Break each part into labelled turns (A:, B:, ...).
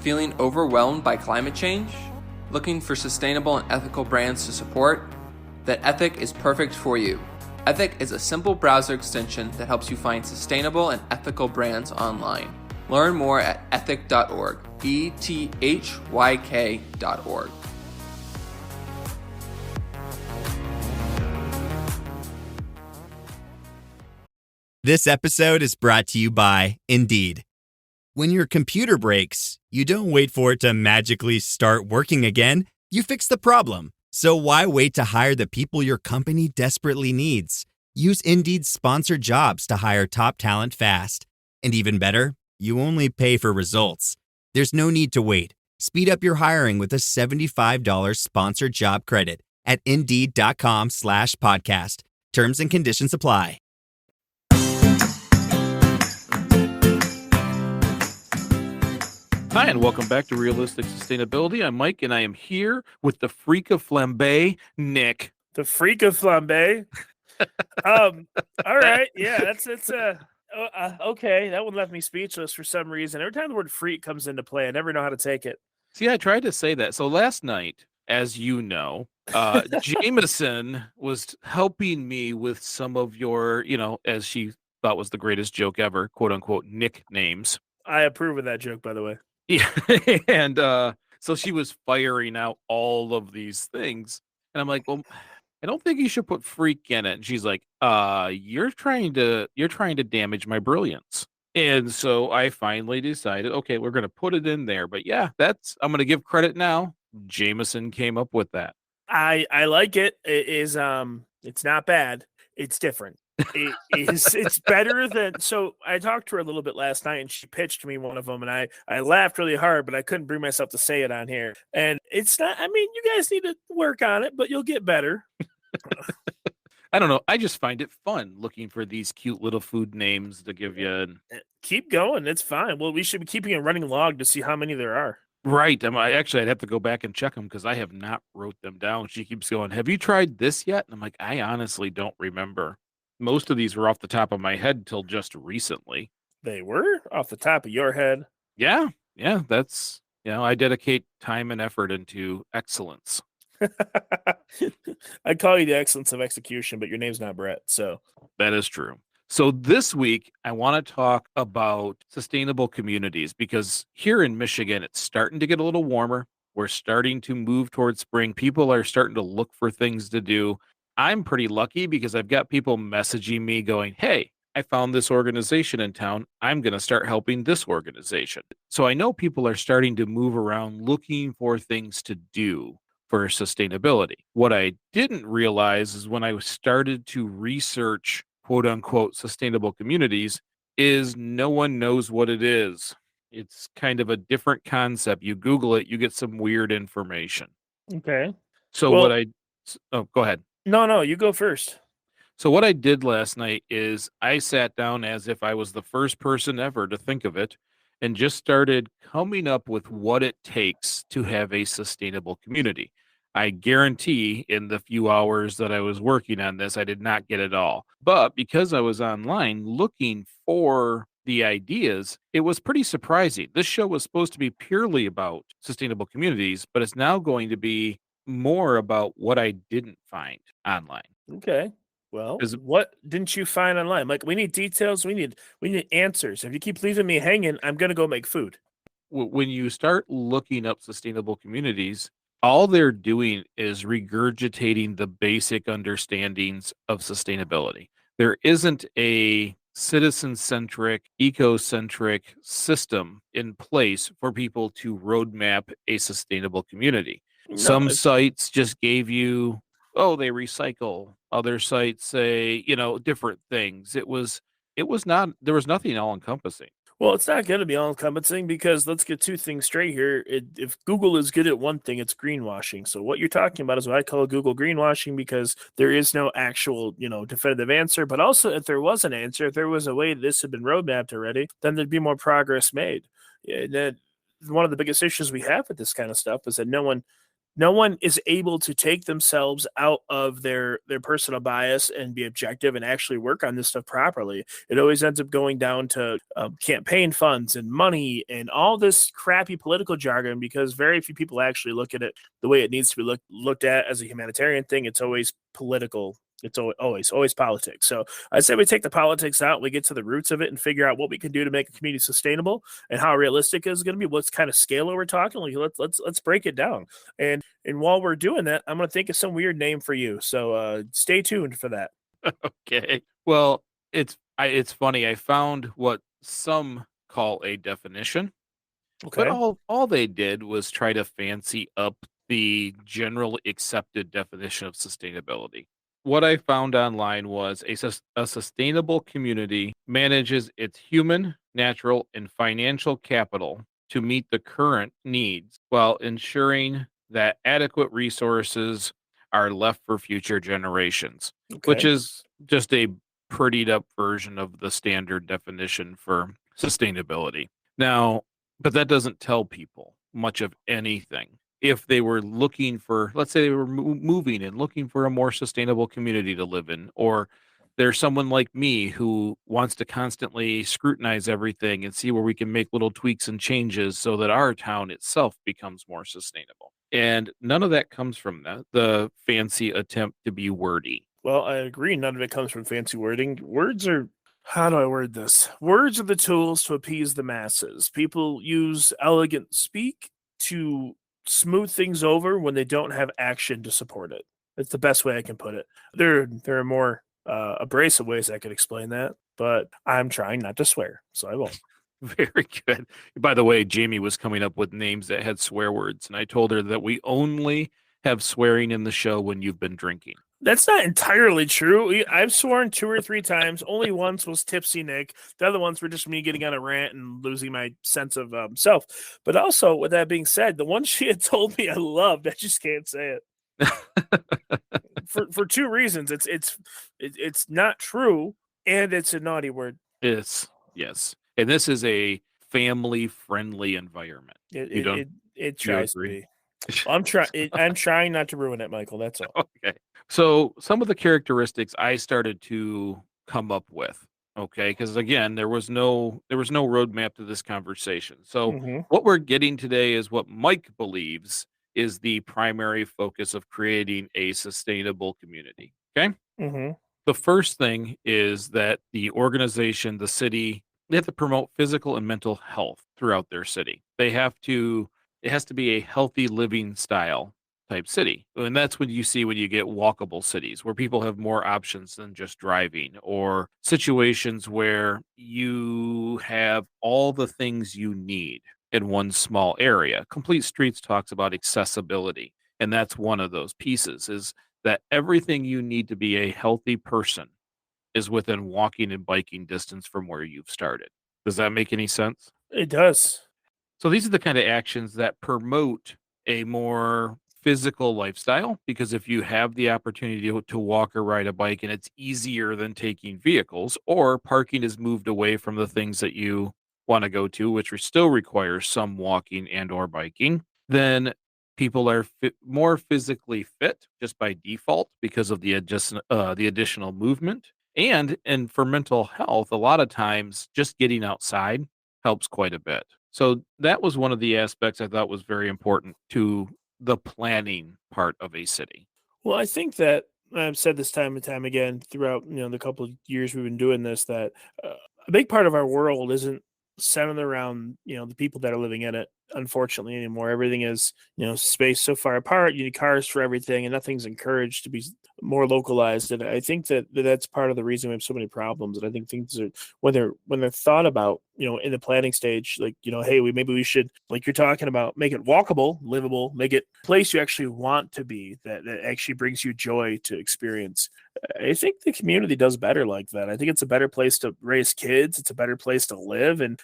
A: Feeling overwhelmed by climate change? Looking for sustainable and ethical brands to support? Then Ethic is perfect for you. Ethic is a simple browser extension that helps you find sustainable and ethical brands online. Learn more at ethyk.org, ethyk.org.
B: This episode is brought to you by Indeed. When your computer breaks, you don't wait for it to magically start working again. You fix the problem. So why wait to hire the people your company desperately needs? Use Indeed's sponsored jobs to hire top talent fast. And even better, you only pay for results. There's no need to wait. Speed up your hiring with a $75 sponsored job credit at Indeed.com/podcast. Terms and conditions apply.
C: Hi, and welcome back to Realistic Sustainability. I'm Mike, and I am here with the freak of flambe, Nick.
D: The freak of flambe. All right, yeah, that's okay. That one left me speechless for some reason. Every time the word freak comes into play, I never know how to take it.
C: See, I tried to say that. So last night, as you know, Jameson was helping me with some of your, as she thought was the greatest joke ever, quote unquote, nicknames.
D: I approve of that joke, by the way.
C: Yeah, and so she was firing out all of these things, and I'm like, well, I don't think you should put freak in it. And she's like, you're trying to damage my brilliance. And so I finally decided, okay, we're gonna put it in there. But yeah, I'm gonna give credit now. Jameson came up with that.
D: I like it. It is it's not bad. It's different. It's better than. So I talked to her a little bit last night, and she pitched me one of them, and I laughed really hard, but I couldn't bring myself to say it on here. And it's not. I mean, you guys need to work on it, but you'll get better.
C: I don't know. I just find it fun looking for these cute little food names to give you.
D: Keep going. It's fine. Well, we should be keeping a running log to see how many there are.
C: Right. I'd have to go back and check them because I have not wrote them down. She keeps going, have you tried this yet? And I'm like, I honestly don't remember. Most of these were off the top of my head till just recently.
D: They were off the top of your head?
C: Yeah. That's, I dedicate time and effort into excellence.
D: I call you the excellence of execution, but your name's not Brett, so.
C: That is true. So this week, I want to talk about sustainable communities because here in Michigan, it's starting to get a little warmer. We're starting to move towards spring. People are starting to look for things to do. I'm pretty lucky because I've got people messaging me going, hey, I found this organization in town. I'm going to start helping this organization. So I know people are starting to move around looking for things to do for sustainability. What I didn't realize is when I started to research quote unquote sustainable communities is no one knows what it is. It's kind of a different concept. You Google it, you get some weird information.
D: Okay.
C: So go ahead.
D: No, you go first.
C: So what I did last night is I sat down as if I was the first person ever to think of it and just started coming up with what it takes to have a sustainable community. I guarantee in the few hours that I was working on this, I did not get it all. But because I was online looking for the ideas, it was pretty surprising. This show was supposed to be purely about sustainable communities, but it's now going to be more about what I didn't find online.
D: Okay. Well, what didn't you find online? Like, we need details. We need answers. If you keep leaving me hanging, I'm going to go make food.
C: When you start looking up sustainable communities, all they're doing is regurgitating the basic understandings of sustainability. There isn't a citizen-centric, eco-centric system in place for people to roadmap a sustainable community. No, some sites just gave you, they recycle. Other sites say, different things. There was nothing all-encompassing.
D: Well, it's not going to be all-encompassing because let's get two things straight here. If Google is good at one thing, it's greenwashing. So what you're talking about is what I call Google greenwashing because there is no actual, definitive answer. But also, if there was an answer, if there was a way this had been roadmapped already, then there'd be more progress made. One of the biggest issues we have with this kind of stuff is that no one no one is able to take themselves out of their personal bias and be objective and actually work on this stuff properly. It always ends up going down to campaign funds and money and all this crappy political jargon, because very few people actually look at it the way it needs to be looked at as a humanitarian thing. It's always political. It's always politics. So I say we take the politics out, we get to the roots of it, and figure out what we can do to make a community sustainable and how realistic is going to be. What kind of scale we're talking? Like, let's break it down. And while we're doing that, I'm going to think of some weird name for you. So stay tuned for that.
C: Okay. Well, it's funny. I found what some call a definition, but
D: Okay.
C: all they did was try to fancy up the general accepted definition of sustainability. What I found online was a sustainable community manages its human, natural, and financial capital to meet the current needs while ensuring that adequate resources are left for future generations, which
D: Okay.
C: is just a prettied up version of the standard definition for sustainability. Now, but that doesn't tell people much of anything. If they were looking for, let's say they were moving and looking for a more sustainable community to live in, or there's someone like me who wants to constantly scrutinize everything and see where we can make little tweaks and changes so that our town itself becomes more sustainable. And none of that comes from the fancy attempt to be wordy.
D: Well, I agree. None of it comes from fancy wording. Words are, how do I word this? Words are the tools to appease the masses. People use elegant speak to smooth things over when they don't have action to support it. That's the best way I can put it. There are more abrasive ways I could explain that, but I'm trying not to swear, so I won't.
C: Very good. By the way, Jamie was coming up with names that had swear words, and I told her that we only have swearing in the show when you've been drinking.
D: That's not entirely true. I've sworn 2 or 3 times. Only once was Tipsy Nick. The other ones were just me getting on a rant and losing my sense of self. But also, with that being said, the one she had told me I loved, I just can't say it for 2 reasons. It's not true, and it's a naughty word.
C: Yes. And this is a family-friendly environment. You don't
D: It
C: you
D: tries to
C: agree?
D: be. I'm trying not to ruin it, Michael. That's all.
C: Okay. So some of the characteristics I started to come up with, okay, because again, there was no roadmap to this conversation. So
D: Mm-hmm.
C: what we're getting today is what Mike believes is the primary focus of creating a sustainable community. Okay.
D: Mm-hmm.
C: The first thing is that the organization, the city, they have to promote physical and mental health throughout their city. It has to be a healthy living style type city. And that's when you get walkable cities where people have more options than just driving, or situations where you have all the things you need in one small area. Complete Streets talks about accessibility. And that's one of those pieces, is that everything you need to be a healthy person is within walking and biking distance from where you've started. Does that make any sense?
D: It does.
C: So these are the kind of actions that promote a more physical lifestyle, because if you have the opportunity to walk or ride a bike and it's easier than taking vehicles, or parking is moved away from the things that you want to go to, which still requires some walking and or biking, then people are more physically fit just by default because of the additional movement. And for mental health, a lot of times just getting outside helps quite a bit. So that was one of the aspects I thought was very important to the planning part of a city.
D: Well, I think that I've said this time and time again throughout the couple of years we've been doing this, that a big part of our world isn't centered around the people that are living in it. Unfortunately, anymore, everything is spaced so far apart. You need cars for everything, and nothing's encouraged to be more localized. And I think that's part of the reason we have so many problems. And I think things are, when they're thought about in the planning stage, like hey, maybe we should, like you're talking about, make it walkable, livable, make it a place you actually want to be, that actually brings you joy to experience. I think the community does better like that. I think it's a better place to raise kids. It's a better place to live. And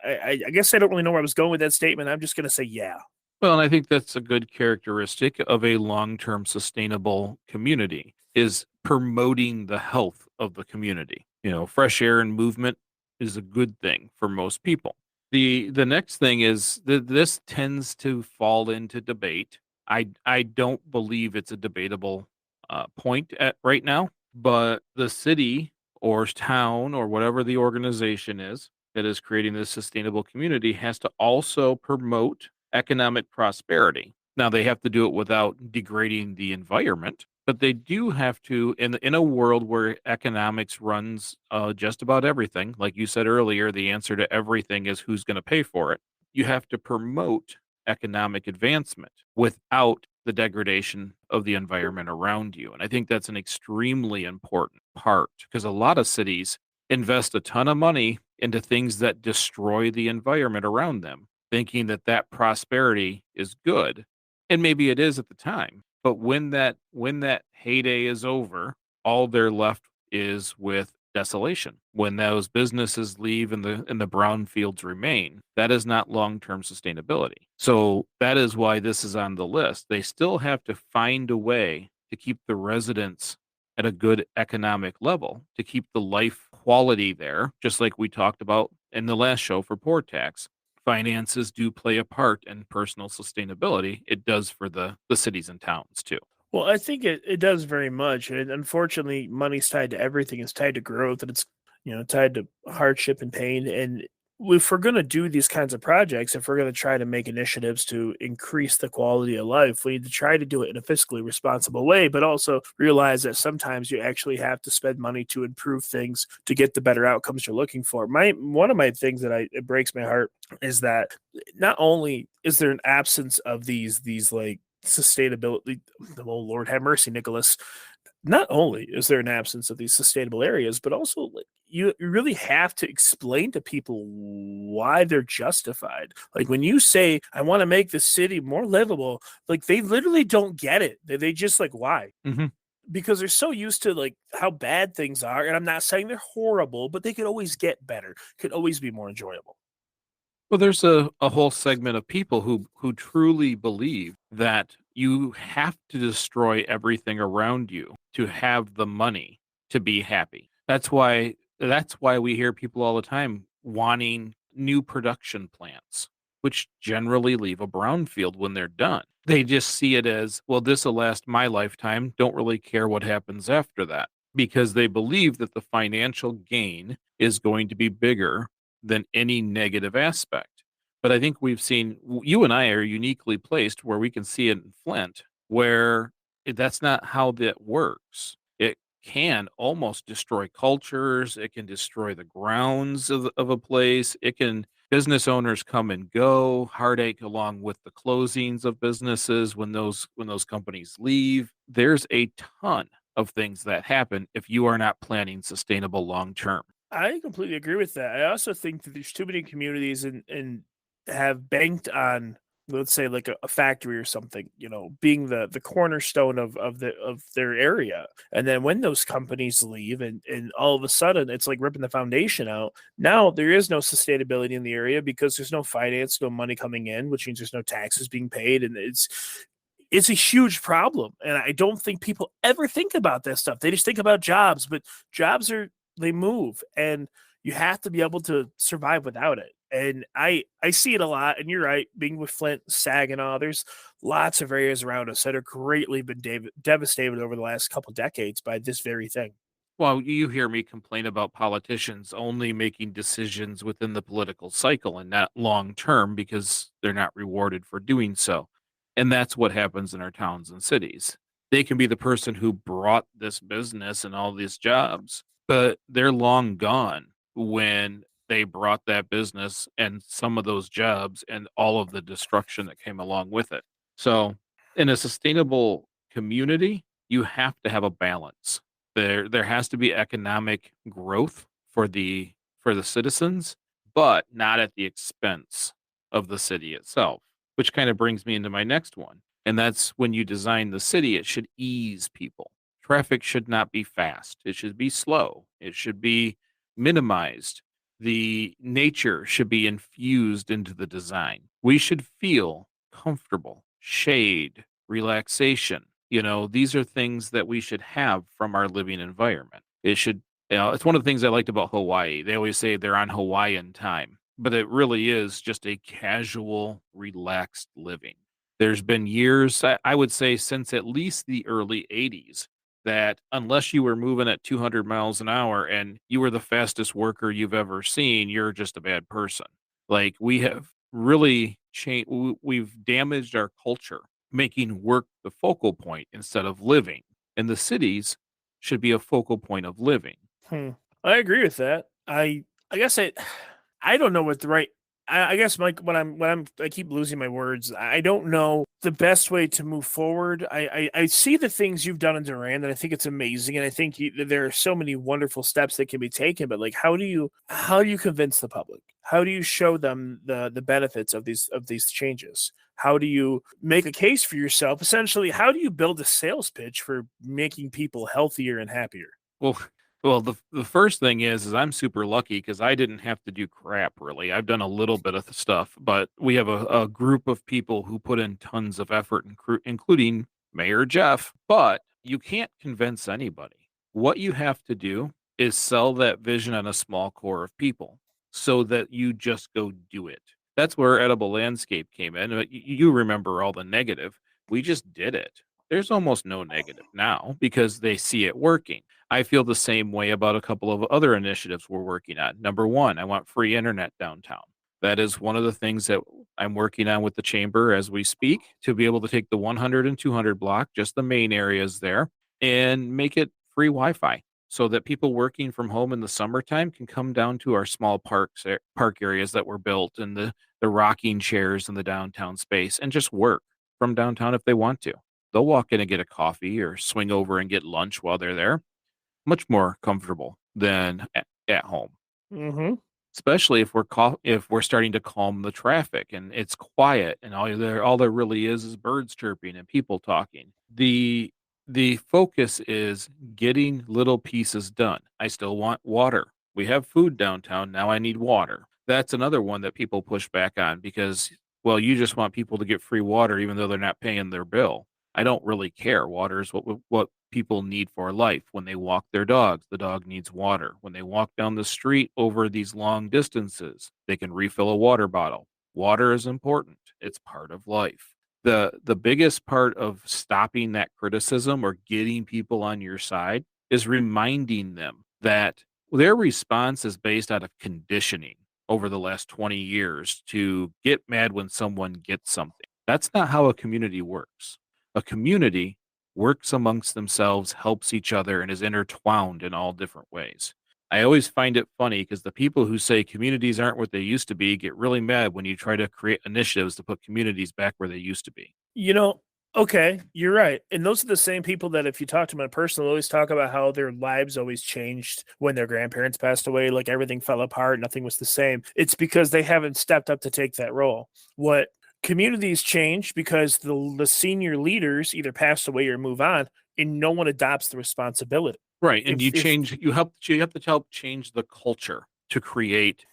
D: I guess I don't really know where I was going with that statement. I'm just going to say, yeah.
C: Well, and I think that's a good characteristic of a long-term sustainable community, is promoting the health of the community. Fresh air and movement is a good thing for most people. The next thing is that this tends to fall into debate I don't believe it's a debatable point at right now, but the city or town or whatever the organization is that is creating this sustainable community has to also promote economic prosperity. Now they have to do it without degrading the environment, but they do have to in a world where economics runs just about everything. Like you said earlier, the answer to everything is who's going to pay for it. You have to promote economic advancement without the degradation of the environment around you. And I think that's an extremely important part because a lot of cities invest a ton of money into things that destroy the environment around them, thinking that that prosperity is good. And maybe it is at the time. But when that heyday is over, all they're left is with desolation. When those businesses leave and the brown fields remain, that is not long-term sustainability. So that is why this is on the list. They still have to find a way to keep the residents at a good economic level, to keep the life quality there, just like we talked about in the last show for poor tax. Finances do play a part in personal sustainability. It does for the cities and towns too.
D: Well, I think it does very much. And unfortunately, money's tied to everything. It's tied to growth and it's, tied to hardship and pain. And if we're going to do these kinds of projects, if we're going to try to make initiatives to increase the quality of life, we need to try to do it in a fiscally responsible way, but also realize that sometimes you actually have to spend money to improve things to get the better outcomes you're looking for. One of my things that it breaks my heart is that not only is there an absence of these like sustainability, oh Lord have mercy, Nicholas. Not only is there an absence of these sustainable areas, but also like, you really have to explain to people why they're justified. Like when you say, I want to make the city more livable, like they literally don't get it. They just like, why?
C: Mhm.
D: Because they're so used to like how bad things are. And I'm not saying they're horrible, but they could always get better, could always be more enjoyable.
C: Well, there's a whole segment of people who truly believe that you have to destroy everything around you to have the money to be happy. That's why we hear people all the time wanting new production plants, which generally leave a brownfield when they're done. They just see it as, well, this will last my lifetime, don't really care what happens after that, because they believe that the financial gain is going to be bigger than any negative aspect. But I think we've seen, you and I are uniquely placed where we can see it in Flint, where that's not how that works. It can almost destroy cultures. It can destroy the grounds of a place. It can, business owners come and go, heartache along with the closings of businesses when those companies leave. There's a ton of things that happen if you are not planning sustainable long term.
D: I completely agree with that. I also think that there's too many communities and have banked on, let's say, like a factory or something, being the cornerstone of their area. And then when those companies leave and all of a sudden it's like ripping the foundation out, now there is no sustainability in the area because there's no finance, no money coming in, which means there's no taxes being paid. And it's a huge problem. And I don't think people ever think about that stuff. They just think about jobs, but jobs they move and you have to be able to survive without it. And I see it a lot. And you're right, being with Flint, Saginaw, there's lots of areas around us that are greatly been devastated over the last couple decades by this very thing.
C: Well, you hear me complain about politicians only making decisions within the political cycle and not long term because they're not rewarded for doing so. And that's what happens in our towns and cities. They can be the person who brought this business and all these jobs, but they're long gone when they brought that business and some of those jobs and all of the destruction that came along with it. So, in a sustainable community, you have to have a balance. There has to be economic growth for the citizens, but not at the expense of the city itself, which kind of brings me into my next one. And that's when you design the city, it should ease people. Traffic should not be fast. It should be slow. It should be minimized. The nature should be infused into the design. We should feel comfortable, shade, relaxation. These are things that we should have from our living environment. It's one of the things I liked about Hawaii. They always say they're on Hawaiian time, but it really is just a casual, relaxed living. There's been years, I would say since at least the early 80s, that unless you were moving at 200 miles an hour and you were the fastest worker you've ever seen, you're just a bad person. Like we have really changed, we've damaged our culture, making work the focal point instead of living. And the cities should be a focal point of living.
D: Hmm. I agree with that. I guess I don't know what the right. I guess Mike, I keep losing my words. I don't know the best way to move forward. I see the things you've done in Duran, and I think it's amazing, and I think there are so many wonderful steps that can be taken. But like, how do you convince the public? How do you show them the benefits of these changes? How do you make a case for yourself? Essentially, how do you build a sales pitch for making people healthier and happier?
C: Well, well, the first thing is I'm super lucky because I didn't have to do crap really. I've done a little bit of the stuff, but we have a group of people who put in tons of effort, including Mayor Jeff. But you can't convince anybody. What you have to do is sell that vision on a small core of people so that you just go do it. That's where Edible Landscape came in. But you remember all the negative. We just did it. There's almost no negative now because they see it working. I feel the same way about a couple of other initiatives we're working on. Number one, I want free internet downtown. That is one of the things that I'm working on with the chamber as we speak to be able to take the 100 and 200 block, just the main areas there, and make it free Wi-Fi so that people working from home in the summertime can come down to our small park areas that were built and the rocking chairs in the downtown space and just work from downtown if they want to. They'll walk in and get a coffee or swing over and get lunch while they're there. Much more comfortable than at home,
D: Mm-hmm.
C: especially if we're starting to calm the traffic and it's quiet and all there really is birds chirping and people talking. The focus is getting little pieces done. I still want water. We have food downtown. Now I need water. That's another one that people push back on because, well, you just want people to get free water even though they're not paying their bill. I don't really care. Water is what people need for life. When they walk their dogs, the dog needs water. When they walk down the street over these long distances, they can refill a water bottle. Water is important. It's part of life. The biggest part of stopping that criticism or getting people on your side is reminding them that their response is based out of conditioning over the last 20 years to get mad when someone gets something. That's not how a community works. A community works amongst themselves, helps each other, and is intertwined in all different ways. I always find it funny because the people who say communities aren't what they used to be get really mad when you try to create initiatives to put communities back where they used to be.
D: You know, okay, you're right. And those are the same people that if you talk to them in person, they'll always talk about how their lives always changed when their grandparents passed away, like everything fell apart, nothing was the same. It's because they haven't stepped up to take that role. What communities change because the senior leaders either pass away or move on, and no one adopts the responsibility.
C: Right, and
D: If
C: you have to help change the culture to create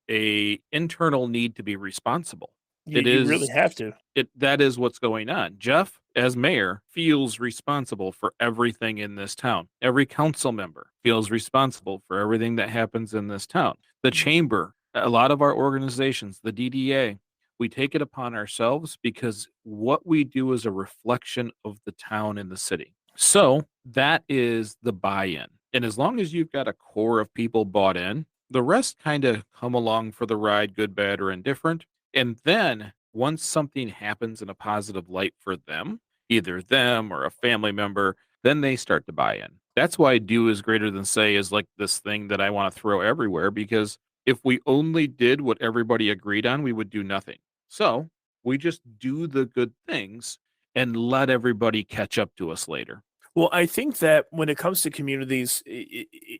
C: a internal need to be responsible.
D: you,
C: It
D: you really
C: is
D: have to.
C: that is what's going on. Jeff, as mayor, feels responsible for everything in this town. Every council member feels responsible for everything that happens in this town. The chamber, a lot of our organizations, the DDA, we take it upon ourselves because what we do is a reflection of the town and the city. So that is the buy-in. And as long as you've got a core of people bought in, the rest kind of come along for the ride, good, bad, or indifferent. And then once something happens in a positive light for them, either them or a family member, then they start to buy in. That's why do is greater than say is like this thing that I want to throw everywhere because if we only did what everybody agreed on, we would do nothing. So we just do the good things and let everybody catch up to us later.
D: Well, I think that when it comes to communities,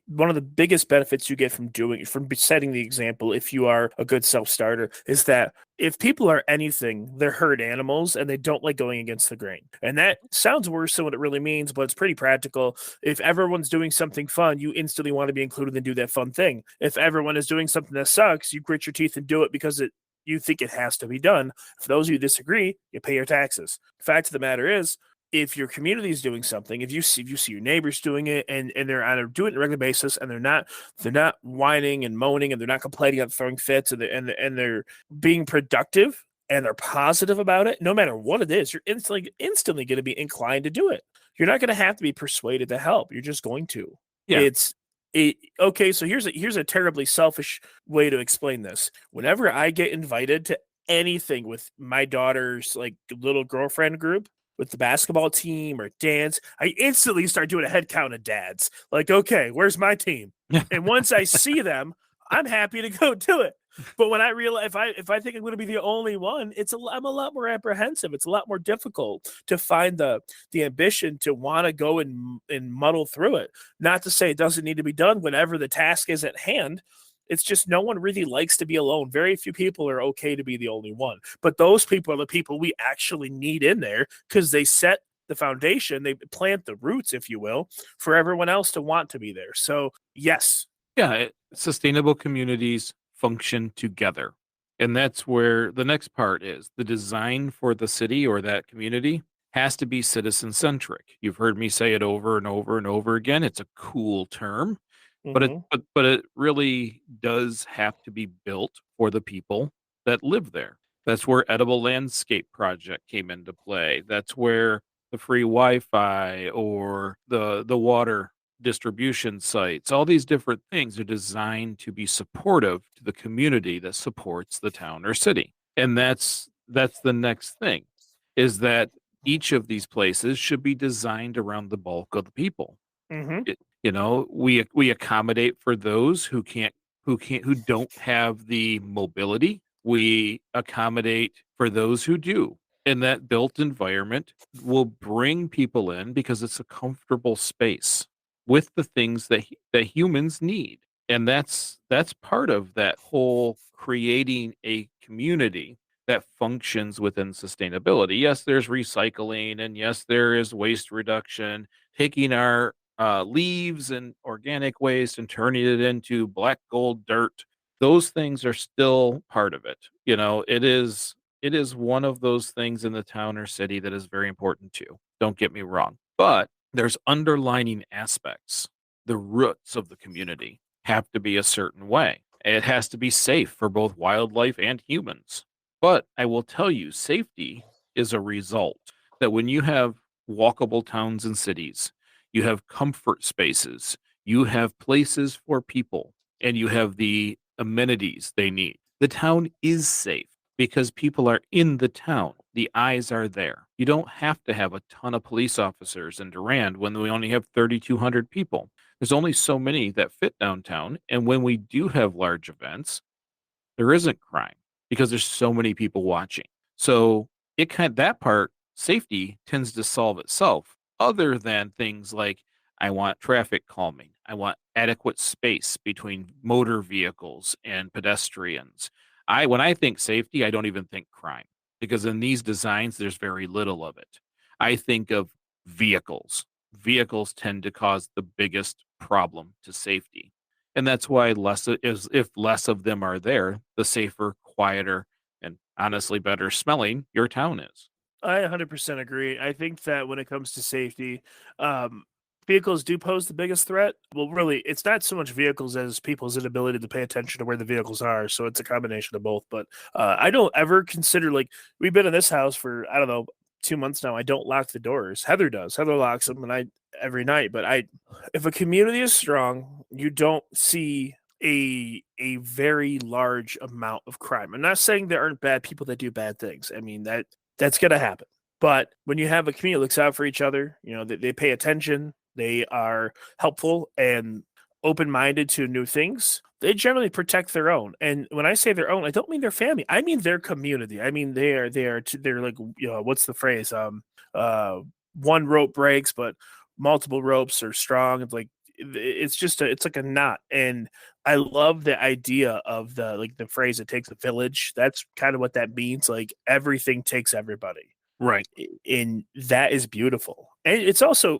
D: one of the biggest benefits you get from setting the example, if you are a good self-starter, is that if people are anything, they're herd animals and they don't like going against the grain. And that sounds worse than what it really means, but it's pretty practical. If everyone's doing something fun, you instantly want to be included and do that fun thing. If everyone is doing something that sucks, you grit your teeth and do it because you think it has to be done. For those of you who disagree, you pay your taxes. The fact of the matter is, if your community is doing something, if you see your neighbors doing it and they're either doing it on a regular basis and they're not whining and moaning and they're not complaining and throwing fits and they're being productive, and are positive about it, no matter what it is, you're instantly going to be inclined to do it. You're not going to have to be persuaded to help. You're just going to.
C: Yeah.
D: Okay, so here's a terribly selfish way to explain this. Whenever I get invited to anything with my daughter's like little girlfriend group, with the basketball team or dance, I instantly start doing a head count of dads. Like, okay, where's my team? And once I see them, I'm happy to go do it. But when I realize if I think I'm going to be the only one, I'm a lot more apprehensive. It's a lot more difficult to find the ambition to want to go and muddle through it. Not to say it doesn't need to be done whenever the task is at hand. It's just no one really likes to be alone. Very few people are okay to be the only one. But those people are the people we actually need in there because they set the foundation, they plant the roots, if you will, for everyone else to want to be there. So, yes.
C: Yeah, sustainable communities function together. And that's where the next part is. The design for the city or that community has to be citizen centric. You've heard me say it over and over and over again. It's a cool term, but
D: Mhm.
C: it really does have to be built for the people that live there. That's where Edible Landscape Project came into play. That's where the free Wi-Fi or the water distribution sites, all these different things are designed to be supportive to the community that supports the town or city. And that's the next thing, is that each of these places should be designed around the bulk of the people.
D: Mhm.
C: We accommodate for those who don't have the mobility. We accommodate for those who do. And that built environment will bring people in because it's a comfortable space with the things that humans need. And that's part of that whole creating a community that functions within sustainability. Yes, there's recycling, and yes, there is waste reduction, taking our leaves and organic waste and turning it into black gold dirt. Those things are still part of it. It is one of those things in the town or city that is very important too. Don't get me wrong. But there's underlining aspects. The roots of the community have to be a certain way. It has to be safe for both wildlife and humans. But I will tell you, safety is a result that when you have walkable towns and cities, you have comfort spaces, you have places for people, and you have the amenities they need. The town is safe because people are in the town. The eyes are there. You don't have to have a ton of police officers in Durand when we only have 3,200 people. There's only so many that fit downtown. And when we do have large events, there isn't crime because there's so many people watching. So that part, safety tends to solve itself, other than things like I want traffic calming. I want adequate space between motor vehicles and pedestrians. When I think safety, I don't even think crime because in these designs, there's very little of it. I think of vehicles. Vehicles tend to cause the biggest problem to safety. And that's why if less of them are there, the safer, quieter, and honestly better smelling your town is.
D: I 100% agree. I think that when it comes to safety, um, vehicles do pose the biggest threat. Well, really, it's not so much vehicles as people's inability to pay attention to where the vehicles are. So it's a combination of both. But I don't ever consider, like, we've been in this house for, I don't know, 2 months now. I don't lock the doors. Heather does. Heather locks them, and I every night. But if a community is strong, you don't see a very large amount of crime. I'm not saying there aren't bad people that do bad things. I mean, that's going to happen. But when you have a community that looks out for each other, they pay attention, they are helpful and open minded to new things, they generally protect their own. And when I say their own, I don't mean their family. I mean their community. I mean they're like, what's the phrase? One rope breaks, but multiple ropes are strong. It's like it's like a knot. And I love the idea of the phrase "it takes a village." That's kind of what that means. Like everything takes everybody,
C: Right.
D: and that is beautiful. And it's also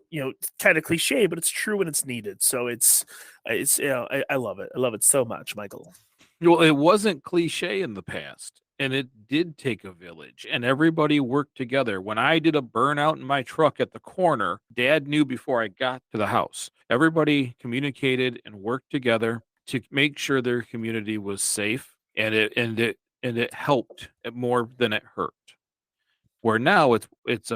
D: kind of cliche, but it's true when it's needed. So I love it. I love it so much, Michael.
C: Well, it wasn't cliche in the past, and it did take a village, and everybody worked together. When I did a burnout in my truck at the corner, Dad knew before I got to the house. Everybody communicated and worked together to make sure their community was safe, and and it helped more than it hurt. Where now it's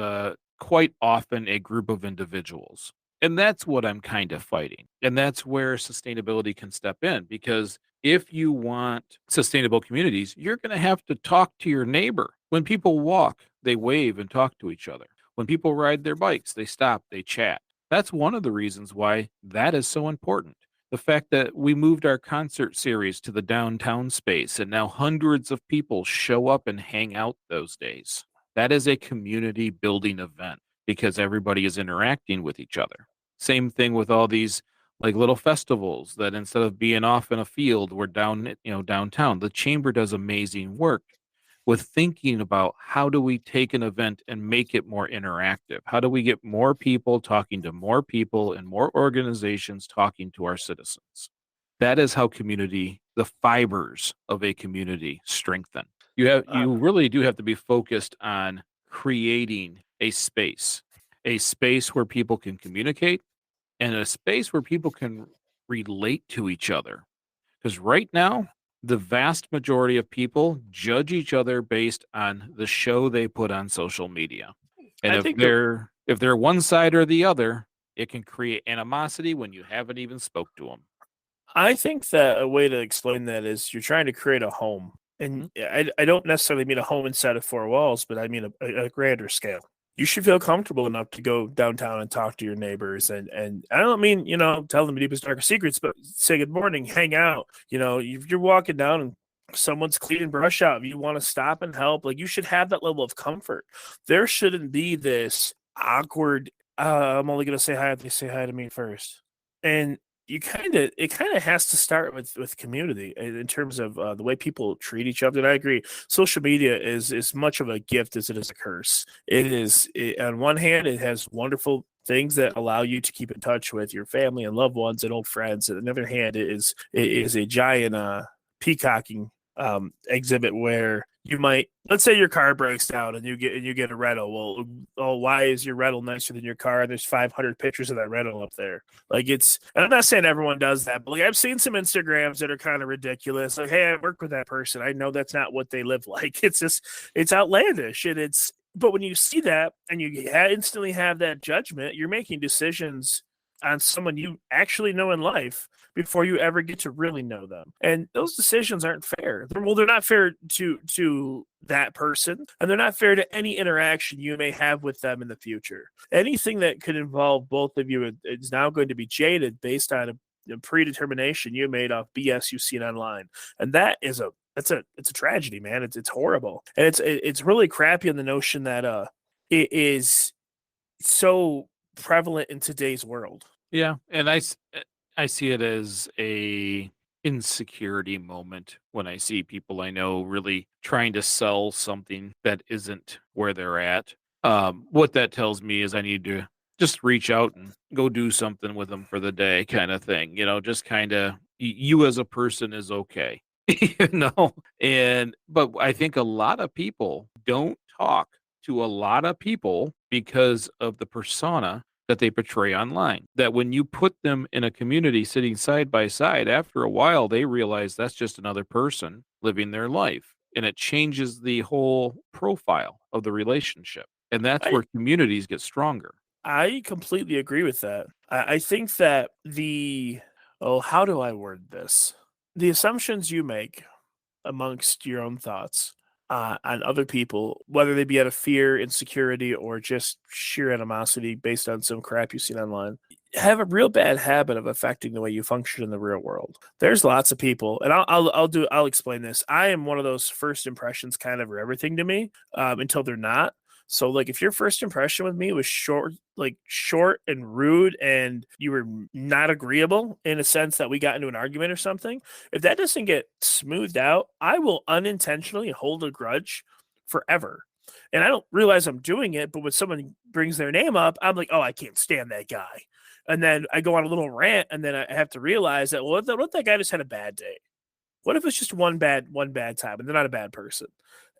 C: quite often a group of individuals. And that's what I'm kind of fighting. And that's where sustainability can step in, because if you want sustainable communities, you're going to have to talk to your neighbor. When people walk, they wave and talk to each other. When people ride their bikes, they stop, they chat. That's one of the reasons why that is so important. The fact that we moved our concert series to the downtown space and now hundreds of people show up and hang out those days. That is a community building event because everybody is interacting with each other. Same thing with all these like little festivals that instead of being off in a field, we're downtown. The chamber does amazing work with thinking about how do we take an event and make it more interactive? How do we get more people talking to more people and more organizations talking to our citizens? That is how the fibers of a community strengthen. You really do have to be focused on creating a space where people can communicate and a space where people can relate to each other. Because right now, the vast majority of people judge each other based on the show they put on social media. And if they're one side or the other, it can create animosity when you haven't even spoke to them.
D: I think that a way to explain that is you're trying to create a home. And I don't necessarily mean a home inside of four walls, but I mean a grander scale. You should feel comfortable enough to go downtown and talk to your neighbors. And I don't mean, tell them deepest, darkest secrets, but say good morning, hang out. If you're walking down and someone's cleaning brush out, you want to stop and help. Like, you should have that level of comfort. There shouldn't be this awkward, I'm only going to say hi if they say hi to me first. And it kind of has to start with community in terms of the way people treat each other. And I agree, social media is as much of a gift as it is a curse. On one hand, it has wonderful things that allow you to keep in touch with your family and loved ones and old friends. And on the other hand, it is a giant peacocking exhibit where you might, let's say your car breaks down and you get a rental. Well, why is your rental nicer than your car? And there's 500 pictures of that rental up there. Like, and I'm not saying everyone does that, but like, I've seen some Instagrams that are kind of ridiculous. Like, hey, I work with that person. I know that's not what they live like. It's outlandish. But when you see that and you instantly have that judgment, you're making decisions on someone you actually know in life before you ever get to really know them. And those decisions aren't fair. They're not fair to that person, and they're not fair to any interaction you may have with them in the future. Anything that could involve both of you is now going to be jaded based on a predetermination you made off BS you've seen online. And it's a tragedy, man. It's horrible. And it's really crappy on the notion that it is so prevalent in today's world.
C: Yeah, and I see it as a insecurity moment when I see people I know really trying to sell something that isn't where they're at. What that tells me is I need to just reach out and go do something with them for the day, kind of thing. Just kind of you as a person is okay, but I think a lot of people don't talk to a lot of people because of the persona that they portray online. That when you put them in a community sitting side by side, after a while, they realize that's just another person living their life. And it changes the whole profile of the relationship. And that's where communities get stronger.
D: I completely agree with that. I think that how do I word this? The assumptions you make amongst your own thoughts on other people, whether they be out of fear, insecurity, or just sheer animosity based on some crap you've seen online, have a real bad habit of affecting the way you function in the real world. There's lots of people, and I'll explain this. I am one of those first impressions kind of are everything to me until they're not. So, like, if your first impression with me was short and rude, and you were not agreeable in a sense that we got into an argument or something, if that doesn't get smoothed out, I will unintentionally hold a grudge forever. And I don't realize I'm doing it, but when someone brings their name up, I'm like, oh, I can't stand that guy. And then I go on a little rant, and then I have to realize that, well, what if that guy just had a bad day? What if it's just one bad time and they're not a bad person?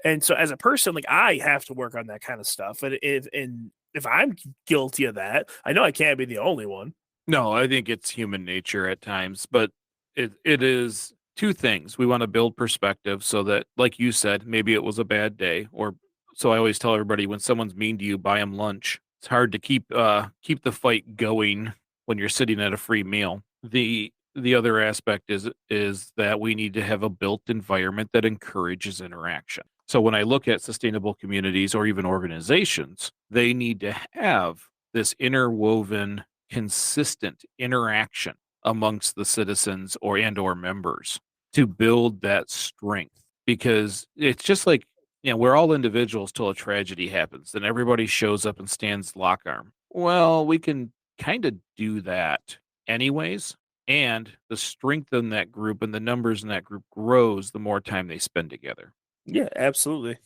D: And so as a person, like, I have to work on that kind of stuff. And if I'm guilty of that, I know I can't be the only one.
C: No, I think it's human nature at times, but it is two things. We want to build perspective so that, like you said, maybe it was a bad day. Or so I always tell everybody, when someone's mean to you, buy them lunch. It's hard to keep the fight going when you're sitting at a free meal. The other aspect is that we need to have a built environment that encourages interaction. So when I look at sustainable communities or even organizations, they need to have this interwoven, consistent interaction amongst the citizens or members to build that strength. Because it's just like, we're all individuals till a tragedy happens. Then everybody shows up and stands lock arm. Well, we can kind of do that anyways. And the strength in that group and the numbers in that group grows the more time they spend together.
D: Yeah, absolutely.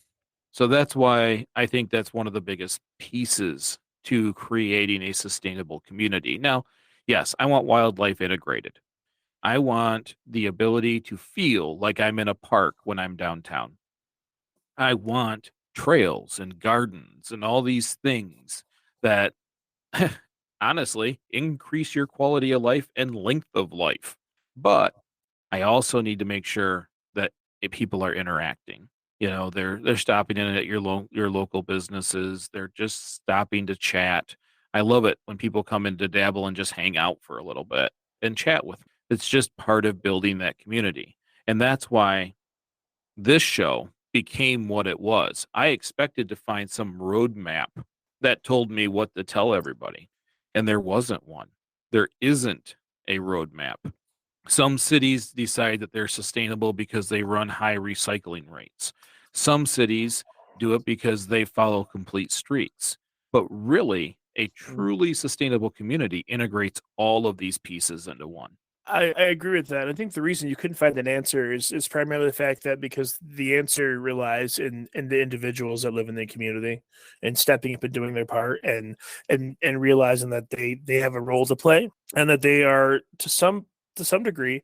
C: So that's why I think that's one of the biggest pieces to creating a sustainable community. Now, yes, I want wildlife integrated. I want the ability to feel like I'm in a park when I'm downtown. I want trails and gardens and all these things that honestly increase your quality of life and length of life. But I also need to make sure that people are interacting. They're stopping in at your local businesses. They're just stopping to chat. I love it when people come in to dabble and just hang out for a little bit and chat with me. It's just part of building that community. And that's why this show became what it was. I expected to find some roadmap that told me what to tell everybody, and there wasn't one. There isn't a roadmap. Some cities decide that they're sustainable because they run high recycling rates. Some cities do it because they follow complete streets. But really, a truly sustainable community integrates all of these pieces into one.
D: I agree with that. I think the reason you couldn't find an answer is primarily the fact that because the answer relies in the individuals that live in the community and stepping up and doing their part and realizing that they have a role to play and that they are to some degree,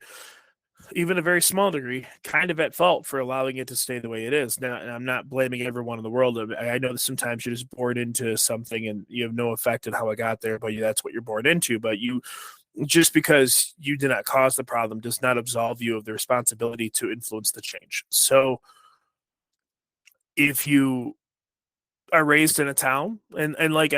D: even a very small degree, kind of at fault for allowing it to stay the way it is. Now, and I'm not blaming everyone in the world. I know that sometimes you're just born into something and you have no effect on how it got there, but that's what you're born into. But just because you did not cause the problem does not absolve you of the responsibility to influence the change. So if you are raised in a town and like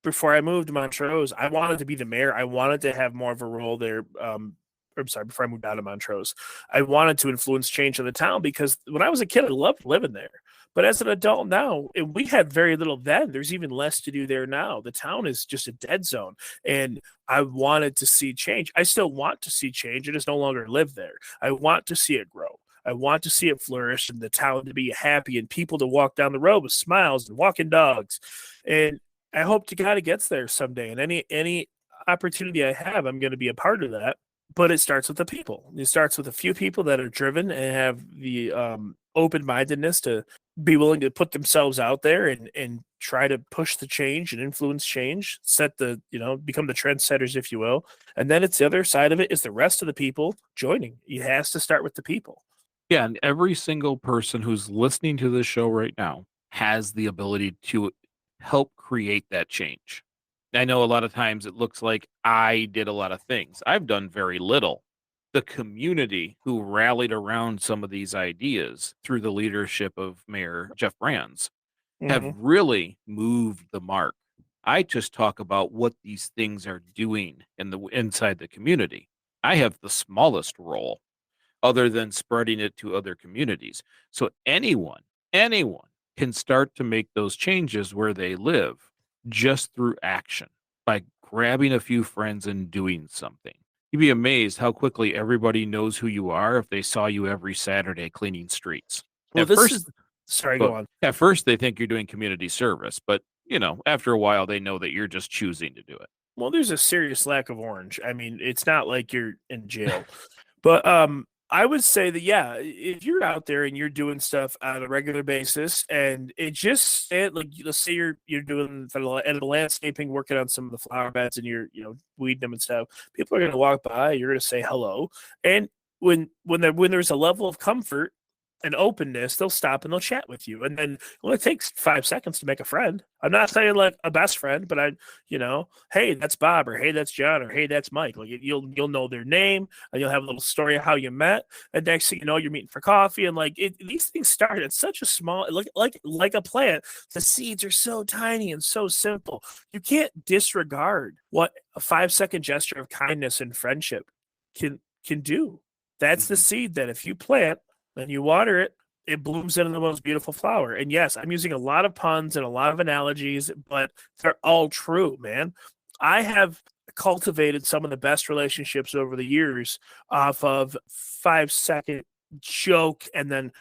D: before I moved to Montrose, I wanted to be the mayor. I wanted to have more of a role there. I'm sorry, before I moved out of Montrose, I wanted to influence change in the town because when I was a kid, I loved living there. But as an adult now, and we had very little then, there's even less to do there now. The town is just a dead zone. And I wanted to see change. I still want to see change. I just no longer live there. I want to see it grow. I want to see it flourish and the town to be happy and people to walk down the road with smiles and walking dogs. And I hope to God it gets there someday. And any opportunity I have, I'm going to be a part of that. But it starts with the people. It starts with a few people that are driven and have the open-mindedness to be willing to put themselves out there and try to push the change and influence change, set the, become the trendsetters, if you will. And then it's the other side of it is the rest of the people joining. It has to start with the people.
C: Yeah, and every single person who's listening to this show right now has the ability to help create that change. I know a lot of times it looks like I did a lot of things. I've done very little. The community who rallied around some of these ideas through the leadership of Mayor Jeff Brands have really moved the mark. I just talk about what these things are doing inside the community. I have the smallest role other than spreading it to other communities. So anyone can start to make those changes where they live just through action by grabbing a few friends and doing something. You'd be amazed how quickly everybody knows who you are if they saw you every Saturday cleaning streets.
D: Well, go on.
C: At first, they think you're doing community service, but after a while, they know that you're just choosing to do it.
D: Well, there's a serious lack of orange. I mean, it's not like you're in jail, but I would say that, yeah, if you're out there and you're doing stuff on a regular basis and it just like, let's say you're doing edible landscaping, working on some of the flower beds and you're, weeding them and stuff, people are going to walk by, you're going to say hello. And when there's a level of comfort, and openness, they'll stop and they'll chat with you. And then it only takes 5 seconds to make a friend. I'm not saying like a best friend, but hey, that's Bob, or hey, that's John, or hey, that's Mike. Like you'll know their name, and you'll have a little story of how you met. And next thing you know, you're meeting for coffee, and these things start at such a small, like a plant. The seeds are so tiny and so simple. You can't disregard what a 5-second gesture of kindness and friendship can do. That's the seed that if you plant and you water it, it blooms into the most beautiful flower. And yes, I'm using a lot of puns and a lot of analogies, but they're all true, man. I have cultivated some of the best relationships over the years off of 5-second joke and then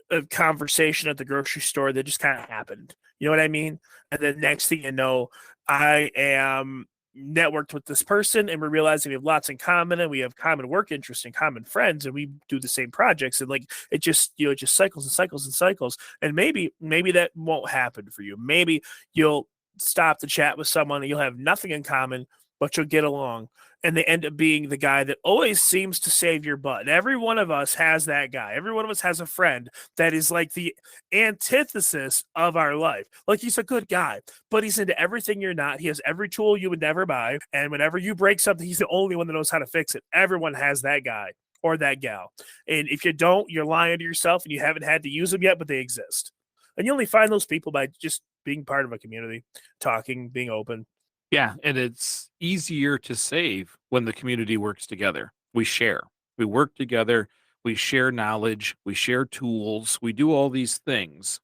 D: a conversation at the grocery store that just kind of happened. You know what I mean? And then next thing you know, I am networked with this person, and we're realizing we have lots in common, and we have common work interests and common friends, and we do the same projects, and like it just cycles and cycles and cycles. And maybe that won't happen for you. Maybe you'll stop to chat with someone and you'll have nothing in common, but you'll get along, and they end up being the guy that always seems to save your butt. And every one of us has that guy. Every one of us has a friend that is like the antithesis of our life. Like, he's a good guy, but he's into everything you're not. He has every tool you would never buy. And whenever you break something, he's the only one that knows how to fix it. Everyone has that guy or that gal. And if you don't, you're lying to yourself, and you haven't had to use them yet, but they exist. And you only find those people by just being part of a community, talking, being open.
C: Yeah, and it's easier to save when the community works together. We share. We work together. We share knowledge. We share tools. We do all these things,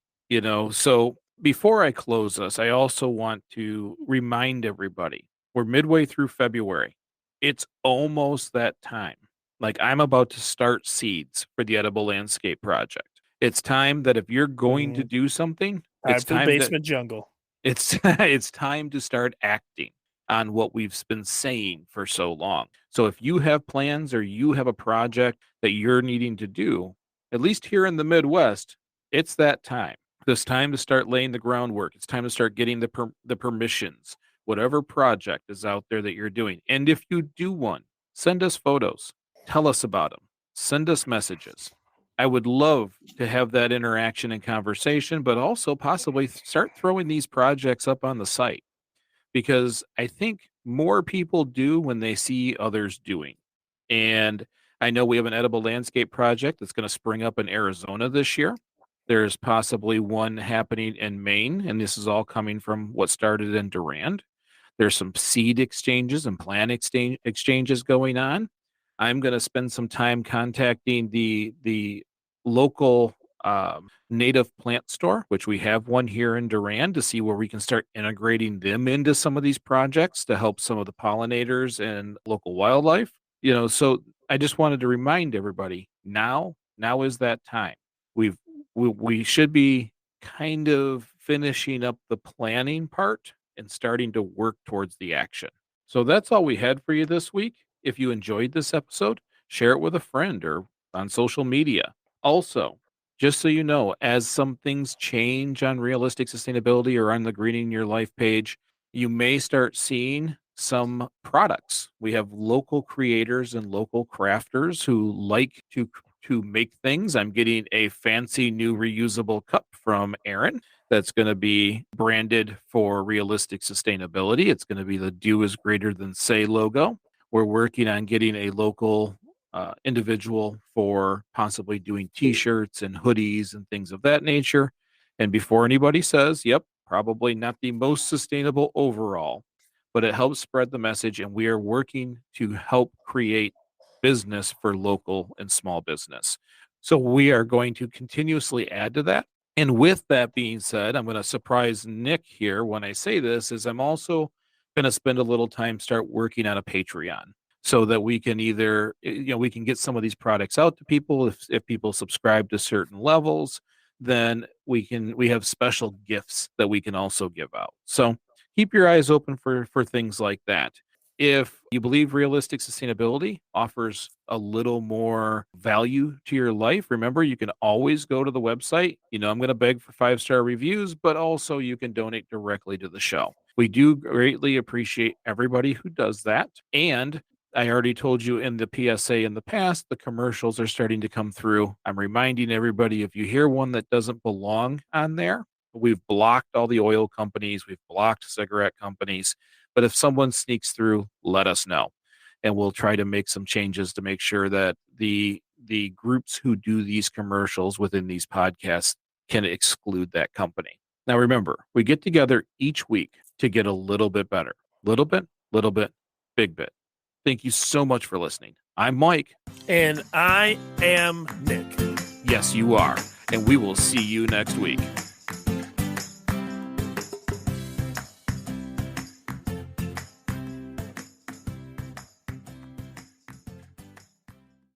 C: So before I close us, I also want to remind everybody, we're midway through February. It's almost that time. Like, I'm about to start seeds for the Edible Landscape Project. It's time that if you're going to do something, it's
D: Time for
C: time
D: the basement jungle.
C: it's time to start acting on what we've been saying for so long. So if you have plans or you have a project that you're needing to do, at least here in the Midwest, it's that time. It's time to start laying the groundwork. It's time to start getting the permissions, whatever project is out there that you're doing. And if you do one, send us photos. Tell us about them. Send us messages. I would love to have that interaction and conversation, but also possibly start throwing these projects up on the site, because I think more people do when they see others doing. And I know we have an edible landscape project that's going to spring up in Arizona this year. There's possibly one happening in Maine, and this is all coming from what started in Durand. There's some seed exchanges and plant exchanges going on. I'm going to spend some time contacting the local native plant store, which we have one here in Durand, to see where we can start integrating them into some of these projects to help some of the pollinators and local wildlife. So I just wanted to remind everybody, now is that time. We should be kind of finishing up the planning part and starting to work towards the action. So that's all we had for you this week. If you enjoyed this episode, share it with a friend or on social media. Also, just so you know, as some things change on Realistic Sustainability or on the Greening Your Life page, you may start seeing some products. We have local creators and local crafters who like to make things. I'm getting a fancy new reusable cup from Aaron that's going to be branded for Realistic Sustainability. It's going to be the Do is Greater Than Say logo. We're working on getting a local individual for possibly doing t-shirts and hoodies and things of that nature. And before anybody says, yep, probably not the most sustainable overall, but it helps spread the message. And we are working to help create business for local and small business. So we are going to continuously add to that. And with that being said, I'm going to surprise Nick here when I say this, is I'm also going to spend a little time start working on a Patreon, so that we can either, we can get some of these products out to people. If people subscribe to certain levels, then we have special gifts that we can also give out. So keep your eyes open for things like that. If you believe Realistic Sustainability offers a little more value to your life, remember, you can always go to the website. I'm going to beg for 5-star reviews, but also you can donate directly to the show. We do greatly appreciate everybody who does that. And I already told you in the PSA in the past, the commercials are starting to come through. I'm reminding everybody, if you hear one that doesn't belong on there, we've blocked all the oil companies, we've blocked cigarette companies. But if someone sneaks through, let us know. And we'll try to make some changes to make sure that the groups who do these commercials within these podcasts can exclude that company. Now, remember, we get together each week to get a little bit better. Little bit, big bit. Thank you so much for listening. I'm Mike.
D: And I am Nick.
C: Yes, you are. And we will see you next week.